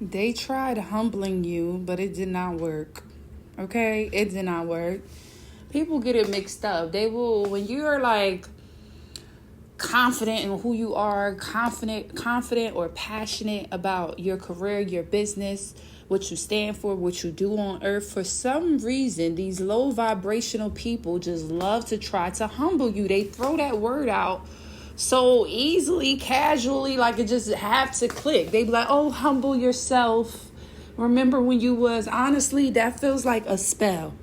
They tried humbling you, but it did not work. Okay? It did not work. People get it mixed up. They will, when you're like confident in who you are, confident or passionate about your career, your business, what you stand for, what you do on earth, for some reason, these low vibrational people just love to try to humble you. They throw that word out so easily, casually, like it just have to click. They be like, oh, humble yourself. Remember when you was, honestly, that feels like a spell.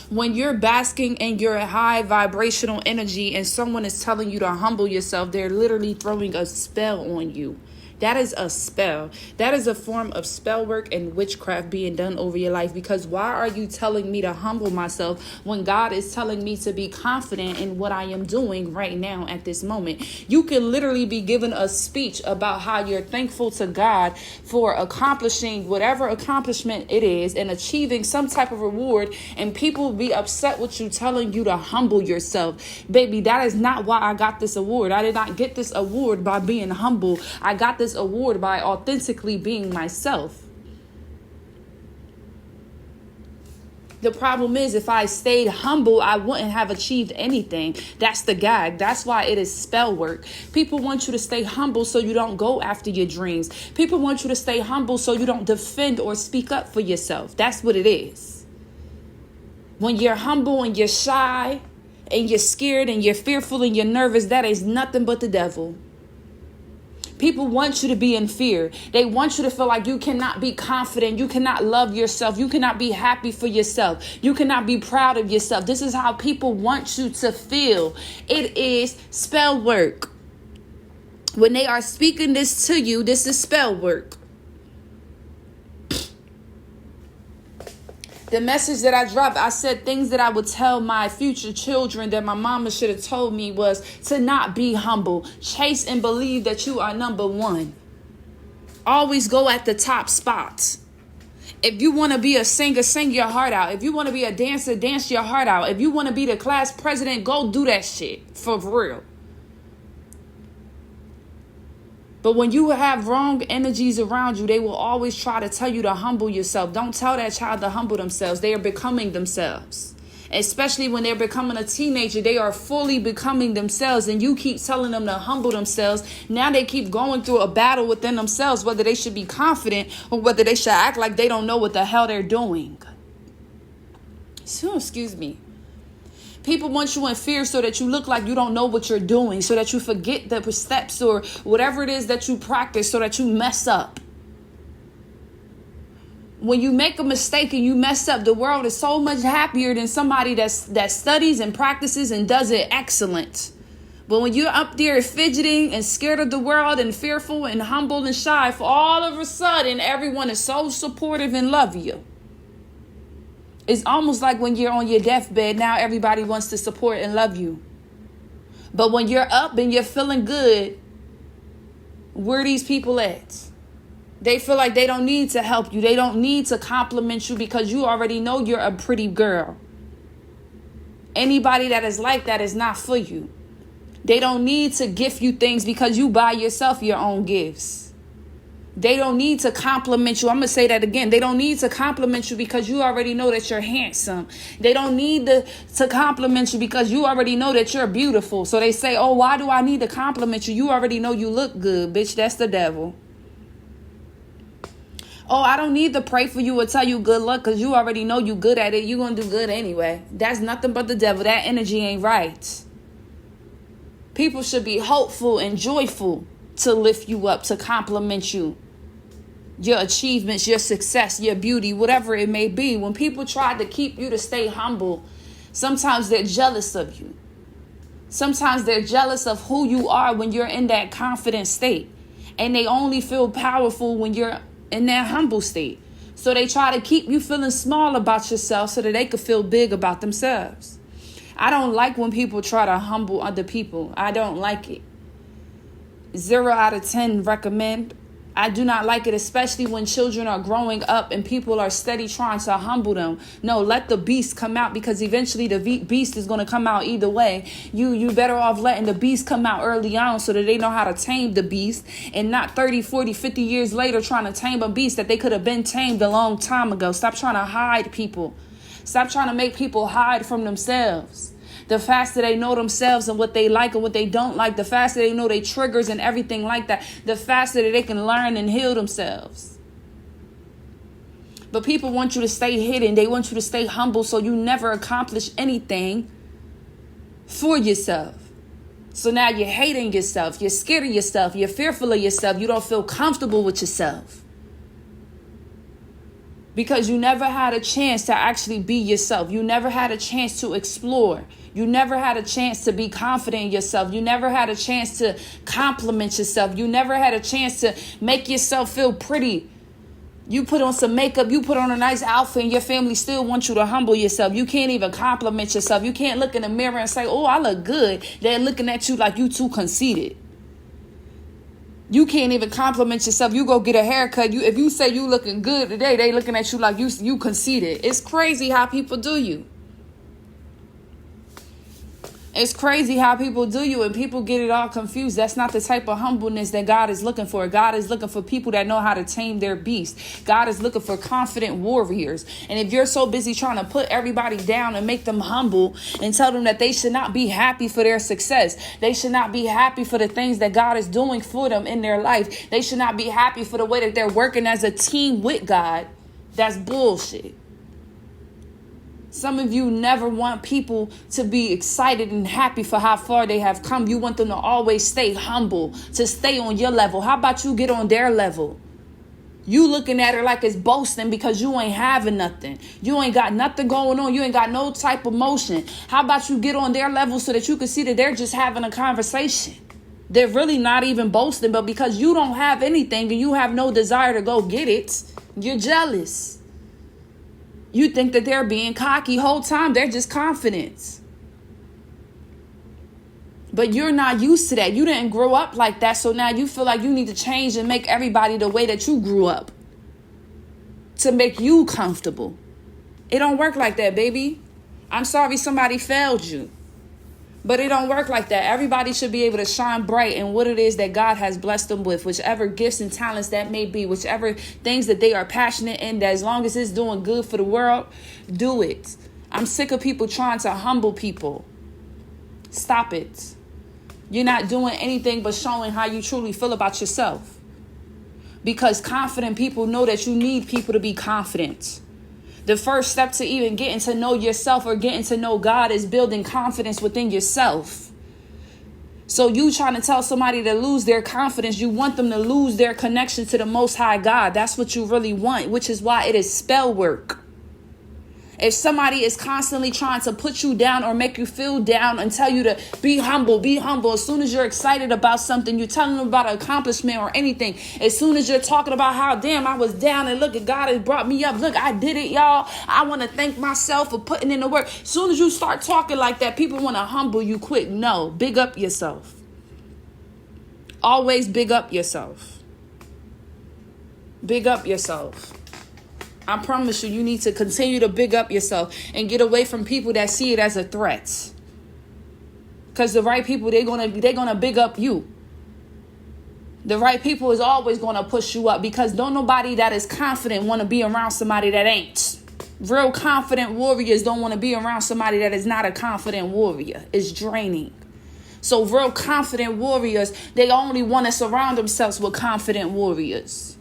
When you're basking in your high vibrational energy and someone is telling you to humble yourself, they're literally throwing a spell on you. That is a spell. That is a form of spell work and witchcraft being done over your life. Because why are you telling me to humble myself when God is telling me to be confident in what I am doing right now at this moment? You can literally be given a speech about how you're thankful to God for accomplishing whatever accomplishment it is and achieving some type of reward, and people be upset with you telling you to humble yourself. Baby, that is not why I got this award. I did not get this award by being humble. I got this award by authentically being myself. The problem is, if I stayed humble, I wouldn't have achieved anything. That's the gag. That's why it is spell work. People want you to stay humble so you don't go after your dreams. People want you to stay humble so you don't defend or speak up for yourself. That's what it is. When you're humble and you're shy and you're scared and you're fearful and you're nervous, that is nothing but the devil. People want you to be in fear. They want you to feel like you cannot be confident. You cannot love yourself. You cannot be happy for yourself. You cannot be proud of yourself. This is how people want you to feel. It is spell work. When they are speaking this to you, this is spell work. The message that I dropped, I said things that I would tell my future children that my mama should have told me was to not be humble. Chase and believe that you are number one. Always go at the top spots. If you want to be a singer, sing your heart out. If you want to be a dancer, dance your heart out. If you want to be the class president, go do that shit for real. But when you have wrong energies around you, they will always try to tell you to humble yourself. Don't tell that child to humble themselves. They are becoming themselves. Especially when they're becoming a teenager, they are fully becoming themselves. And you keep telling them to humble themselves. Now they keep going through a battle within themselves, whether they should be confident or whether they should act like they don't know what the hell they're doing. So, excuse me. People want you in fear so that you look like you don't know what you're doing, so that you forget the steps or whatever it is that you practice, so that you mess up. When you make a mistake and you mess up, the world is so much happier than somebody that studies and practices and does it excellent. But when you're up there fidgeting and scared of the world and fearful and humble and shy, for all of a sudden, everyone is so supportive and love you. It's almost like when you're on your deathbed, now everybody wants to support and love you. But when you're up and you're feeling good, where are these people at? They feel like they don't need to help you. They don't need to compliment you because you already know you're a pretty girl. Anybody that is like that is not for you. They don't need to gift you things because you buy yourself your own gifts. They don't need to compliment you. I'm going to say that again. They don't need to compliment you because you already know that you're handsome. They don't need to compliment you because you already know that you're beautiful. So they say, oh, why do I need to compliment you? You already know you look good, bitch. That's the devil. Oh, I don't need to pray for you or tell you good luck because you already know you good at it. You're going to do good anyway. That's nothing but the devil. That energy ain't right. People should be hopeful and joyful to lift you up, to compliment you. Your achievements, your success, your beauty, whatever it may be. When people try to keep you to stay humble, sometimes they're jealous of you. Sometimes they're jealous of who you are when you're in that confident state. And they only feel powerful when you're in that humble state. So they try to keep you feeling small about yourself so that they could feel big about themselves. I don't like when people try to humble other people. I don't like it. 0 out of 10 recommend. I do not like it, especially when children are growing up and people are steady trying to humble them. No, let the beast come out, because eventually the beast is going to come out either way. You better off letting the beast come out early on so that they know how to tame the beast, and not 30, 40, 50 years later trying to tame a beast that they could have been tamed a long time ago. Stop trying to hide people. Stop trying to make people hide from themselves. The faster they know themselves and what they like and what they don't like, the faster they know their triggers and everything like that, the faster that they can learn and heal themselves. But people want you to stay hidden. They want you to stay humble so you never accomplish anything for yourself. So now you're hating yourself. You're scared of yourself. You're fearful of yourself. You don't feel comfortable with yourself. Because you never had a chance to actually be yourself. You never had a chance to explore. You never had a chance to be confident in yourself. You never had a chance to compliment yourself. You never had a chance to make yourself feel pretty. You put on some makeup, you put on a nice outfit, and your family still wants you to humble yourself. You can't even compliment yourself. You can't look in the mirror and say, oh, I look good. They're looking at you like you too conceited. You can't even compliment yourself. You go get a haircut. If you say you looking good today, they looking at you like you conceited. It's crazy how people do you. It's crazy how people do you, and people get it all confused. That's not the type of humbleness that God is looking for. God is looking for people that know how to tame their beast. God is looking for confident warriors. And if you're so busy trying to put everybody down and make them humble and tell them that they should not be happy for their success, they should not be happy for the things that God is doing for them in their life, they should not be happy for the way that they're working as a team with God, that's bullshit. Some of you never want people to be excited and happy for how far they have come. You want them to always stay humble, to stay on your level. How about you get on their level? You looking at her like it's boasting because you ain't having nothing. You ain't got nothing going on. You ain't got no type of motion. How about you get on their level so that you can see that they're just having a conversation? They're really not even boasting, but because you don't have anything and you have no desire to go get it, you're jealous. You think that they're being cocky whole time. They're just confident. But you're not used to that. You didn't grow up like that. So now you feel like you need to change and make everybody the way that you grew up to make you comfortable. It don't work like that, baby. I'm sorry somebody failed you. But it don't work like that. Everybody should be able to shine bright in what it is that God has blessed them with, whichever gifts and talents that may be, whichever things that they are passionate in, that as long as it's doing good for the world, do it. I'm sick of people trying to humble people. Stop it. You're not doing anything but showing how you truly feel about yourself. Because confident people know that you need people to be confident. The first step to even getting to know yourself or getting to know God is building confidence within yourself. So you trying to tell somebody to lose their confidence, you want them to lose their connection to the Most High God. That's what you really want, which is why it is spell work. If somebody is constantly trying to put you down or make you feel down and tell you to be humble, as soon as you're excited about something, you're telling them about an accomplishment or anything. As soon as you're talking about how, damn, I was down and look at God has brought me up. Look, I did it, y'all. I want to thank myself for putting in the work. As soon as you start talking like that, people want to humble you quick. No, big up yourself. Always big up yourself. Big up yourself. I promise you, you need to continue to big up yourself and get away from people that see it as a threat. Because the right people, they're gonna big up you. The right people is always gonna push you up, because don't nobody that is confident want to be around somebody that ain't. Real confident warriors don't want to be around somebody that is not a confident warrior. It's draining. So real confident warriors, they only want to surround themselves with confident warriors.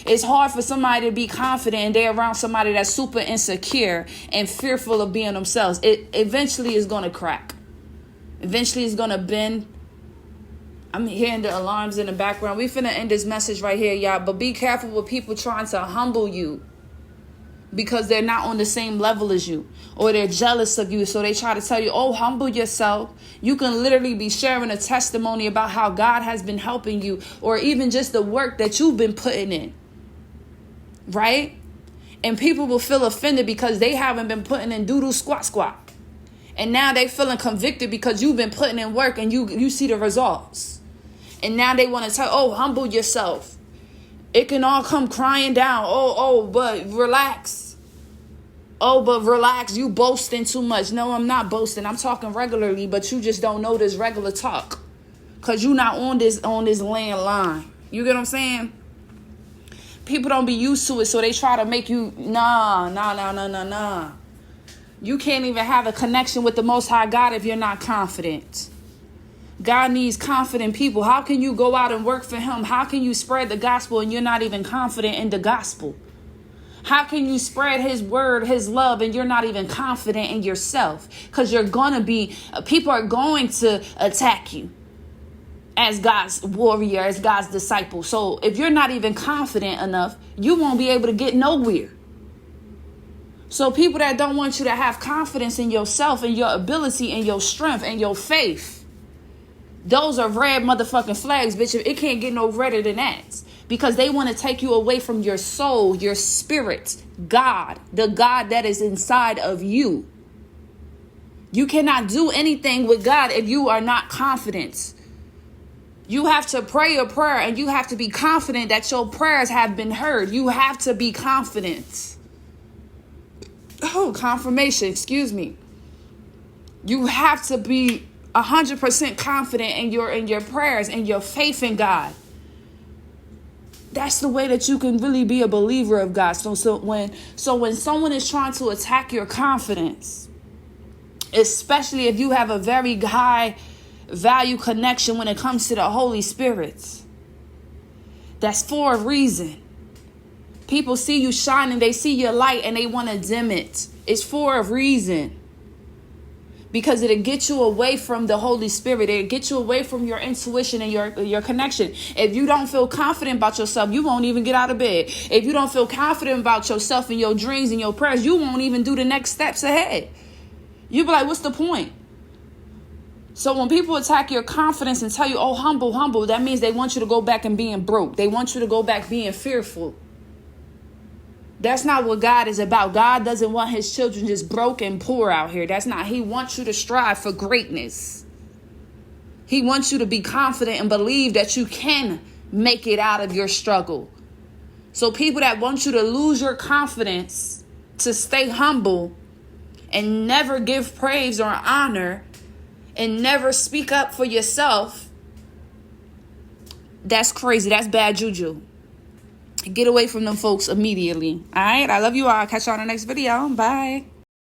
It's hard for somebody to be confident and they're around somebody that's super insecure and fearful of being themselves. It eventually is going to crack. Eventually it's going to bend. I'm hearing the alarms in the background. We finna end this message right here, y'all. But be careful with people trying to humble you because they're not on the same level as you, or they're jealous of you. So they try to tell you, oh, humble yourself. You can literally be sharing a testimony about how God has been helping you, or even just the work that you've been putting in. Right? And people will feel offended because they haven't been putting in doo-doo squat. And now they feeling convicted because you've been putting in work and you see the results. And now they want to tell, oh, humble yourself. It can all come crying down. But relax. Oh, but relax. You boasting too much. No, I'm not boasting. I'm talking regularly, but you just don't know this regular talk. Because you're not on this landline. You get what I'm saying? People don't be used to it, so they try to make you, nah. You can't even have a connection with the Most High God if you're not confident. God needs confident people. How can you go out and work for him? How can you spread the gospel and you're not even confident in the gospel? How can you spread his word, his love, and you're not even confident in yourself? Because people are going to attack you as God's warrior, as God's disciple. So if you're not even confident enough, you won't be able to get nowhere. So people that don't want you to have confidence in yourself and your ability and your strength and your faith, those are red motherfucking flags, bitch. It can't get no redder than that. Because they want to take you away from your soul, your spirit, God, the God that is inside of you. You cannot do anything with God if you are not confident. You have to pray a prayer and you have to be confident that your prayers have been heard. You have to be confident. Confirmation, excuse me. You have to be 100% confident in your prayers and your faith in God. That's the way that you can really be a believer of God. So when someone is trying to attack your confidence, especially if you have a very high value connection when it comes to the Holy Spirit, that's for a reason. People see you shining, they see your light, and they want to dim it. It's for a reason. Because it'll get you away from the Holy Spirit. It'll get you away from your intuition and your connection. If you don't feel confident about yourself, you won't even get out of bed. If you don't feel confident about yourself and your dreams and your prayers, you won't even do the next steps ahead. You'll be like, what's the point? So when people attack your confidence and tell you, oh, humble, that means they want you to go back and being broke. They want you to go back being fearful. That's not what God is about. God doesn't want his children just broke and poor out here. That's not. He wants you to strive for greatness. He wants you to be confident and believe that you can make it out of your struggle. So people that want you to lose your confidence, to stay humble and never give praise or honor and never speak up for yourself, that's crazy. That's bad juju. Get away from them folks immediately. All right. I love you all. Catch you on the next video. Bye.